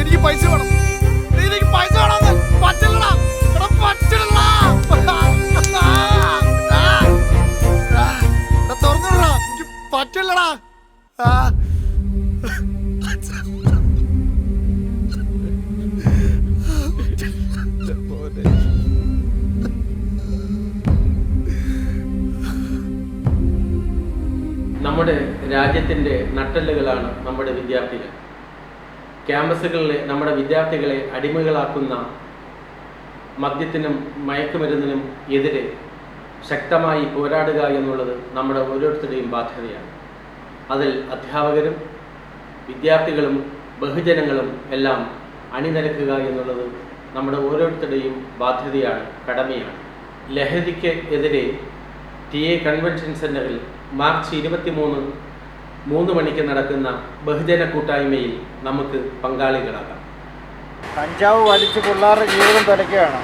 എനിക്ക് പൈസ വേണം, എനിക്ക് പൈസ വേണം. പറ്റില്ലടാ, പറ്റില്ല. തുറന്നുവിടറാ, എനിക്ക് പറ്റില്ലടാ. നമ്മുടെ രാജ്യത്തിൻ്റെ നട്ടെല്ലുകളാണ് നമ്മുടെ വിദ്യാർത്ഥികൾ. ക്യാമ്പസുകളിലെ നമ്മുടെ വിദ്യാർത്ഥികളെ അടിമകളാക്കുന്ന മദ്യത്തിനും മയക്കുമരുന്നിനും എതിരെ ശക്തമായി പോരാടുക എന്നുള്ളത് നമ്മുടെ ഓരോരുത്തരുടെയും ബാധ്യതയാണ്. അതിൽ അധ്യാപകരും വിദ്യാർത്ഥികളും ബഹുജനങ്ങളും എല്ലാം അണിനിരക്കുക എന്നുള്ളത് നമ്മുടെ ഓരോരുത്തരുടെയും ബാധ്യതയാണ്, കടമയാണ്. ലഹരിക്ക് എതിരെ TA കൺവെൻഷൻ സെൻ്ററിൽ മാർച്ച് 23 3 മണിക്ക് നടക്കുന്ന ബഹുജന കൂട്ടായ്മയിൽ നമുക്ക് പങ്കാളികളാകാം. കഞ്ചാവ് വലിച്ച് പിള്ളേരുടെ ജീവിതം തുലയ്ക്കുകയാണ്.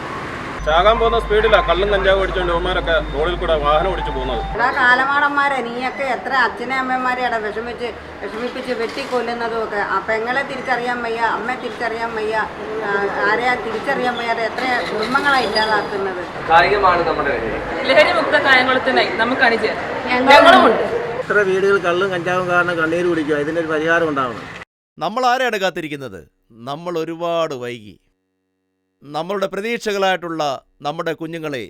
ചാകാൻ പോകുന്ന സ്പീഡിലാണ് കള്ളും കഞ്ചാവ് അടിച്ചുകൊണ്ട് യുവമാരൊക്കെ റോഡിൽ കൂടെ വാഹനം ഓടിച്ചു പോകുന്നത്. കാലമാടന്മാരെ നീയൊക്കെ എത്ര അച്ഛനെ അമ്മമാരെയാണ് വിഷമിപ്പിച്ച് വെട്ടിക്കൊല്ലുന്നതും ഒക്കെ. ആ പെങ്ങളെ തിരിച്ചറിയാൻ വയ്യ, അമ്മയെ തിരിച്ചറിയാൻ വയ്യ, ആരെയാ തിരിച്ചറിയാൻ വയ്യാതെ എത്ര കുടുംബങ്ങളാണ് ഇല്ലാതാക്കുന്നത്. കായികമാണ് നമ്മുടെ ലഹരി മുക്ത കായംകുളത്തിനായി നമുക്ക് അണിചേരാം. എത്ര വീടുകൾ കള്ളും കഞ്ചാവും കാരണം കണ്ണീര് കുടിക്കുക. ഇതിനൊരു പരിഹാരം ഉണ്ടാവണം. നമ്മൾ ആരെയാണ് കാത്തിരിക്കുന്നത്? നമ്മൾ ഒരുപാട് വൈകി. നമ്മളുടെ പ്രതീക്ഷകളായിട്ടുള്ള നമ്മുടെ കുഞ്ഞുങ്ങളെ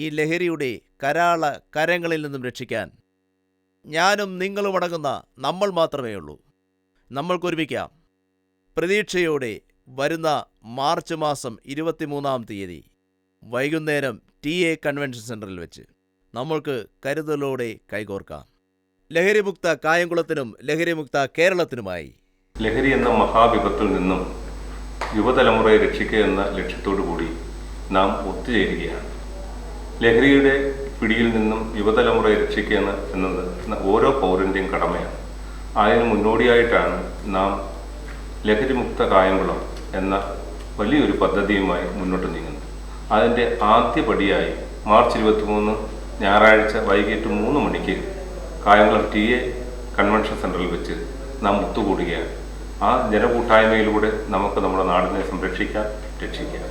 ഈ ലഹരിയുടെ കരാള കരങ്ങളിൽ നിന്നും രക്ഷിക്കാൻ ഞാനും നിങ്ങളും അടങ്ങുന്ന നമ്മൾ മാത്രമേ ഉള്ളൂ. നമ്മൾക്കൊരുമിക്കാം. പ്രതീക്ഷയോടെ വരുന്ന മാർച്ച് മാസം 23-ാം തീയതി വൈകുന്നേരം TA കൺവെൻഷൻ സെൻ്ററിൽ വെച്ച് നമ്മൾക്ക് കരുതലോടെ കൈകോർക്കാം. ലഹരിമുക്ത കായംകുളത്തിനും ലഹരിമുക്ത കേരളത്തിനുമായി. ലഹരി എന്ന മഹാവിപത്തിൽ നിന്നും യുവതലമുറയെ രക്ഷിക്കുക എന്ന ലക്ഷ്യത്തോടു കൂടി നാം ഒത്തുചേരുകയാണ്. ലഹരിയുടെ പിടിയിൽ നിന്നും യുവതലമുറയെ രക്ഷിക്കുക എന്നത് ഓരോ പൗരൻ്റെയും കടമയാണ്. അതിന് മുന്നോടിയായിട്ടാണ് നാം ലഹരിമുക്ത കായംകുളം എന്ന വലിയൊരു പദ്ധതിയുമായി മുന്നോട്ട് നീങ്ങുന്നത്. അതിൻ്റെ ആദ്യപടിയായി മാർച്ച് 23 ഞായറാഴ്ച വൈകിട്ട് 3 മണിക്ക് കായംകുളം TA കൺവെൻഷൻ സെൻ്ററിൽ വെച്ച് നാം ഒത്തുകൂടുകയാണ്. ആ ജനകൂട്ടായ്മയിലൂടെ നമുക്ക് നമ്മുടെ നാടിനെ സംരക്ഷിക്കാം, രക്ഷിക്കാം.